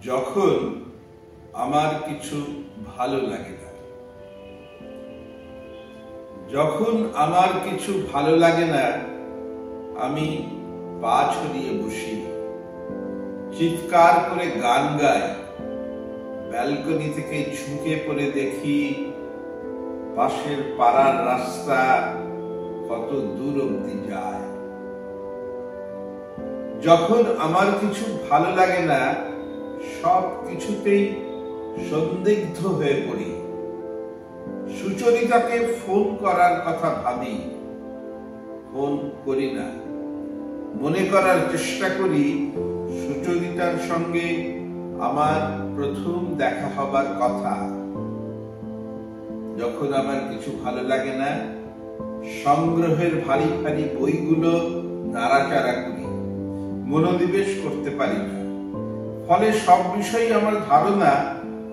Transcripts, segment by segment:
যখন আমার কিছু ভালো লাগে না, যখন আমার কিছু ভালো লাগে না, আমি পা ছড়িয়ে বসি, চিৎকার করে গান গাই, ব্যালকনি থেকে ঝুঁকে পড়ে দেখি পাশের পাড়ার রাস্তা কত দূর অবধি যায়। যখন আমার কিছু ভালো লাগে না, সব কিছুতেই সন্দিগ্ধ হয়ে পড়ি। সুচরিতাকে ফোন করার কথা ভাবি, ফোন করি না। মনে করার চেষ্টা করি সুচরিতার সঙ্গে আমার প্রথম দেখা হবার কথা। যখন আমার কিছু ভালো লাগে না, সংগ্রহের ভারী ভারী বইগুলো নাড়াচাড়া করি, মনোনিবেশ করতে পারি না। ফলে সব বিষয়ে আমার ধারণা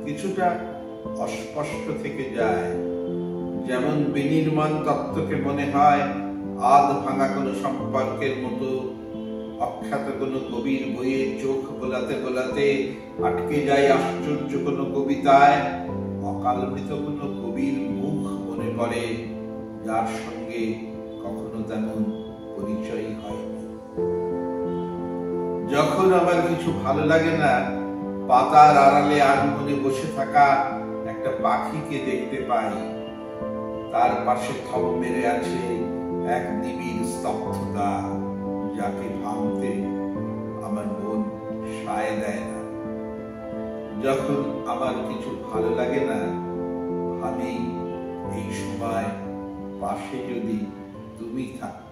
কিছুটা অস্পষ্ট থেকে যায়। যেমন বিনির্মাণ তত্ত্বকে মনে হয় আধ ভাঙা কোনো সম্পর্কের মতো, অখ্যাত কোনো কবির বইয়ে চোখ বোলাতে বোলাতে আটকে যায় আশ্চর্য কোনো কবিতায়, অকালমৃত কোনো কবির মুখ মনে পড়ে যার সঙ্গে কখনো তেমন পরিচয় হয়নি। যখন আমার কিছু ভালো লাগে না, পাতার আড়ালে আনমনে বসে থাকা একটা পাখিকে দেখতে পাই। তার পাশে থম মেরে আছে এক নিবিড় স্তব্ধতা, যাকে ভাঙতে আমার মন সায় দেয় না। যখন আমার কিছু ভালো লাগে না, ভাবি এই সময় পাশে যদি তুমি থাকতে।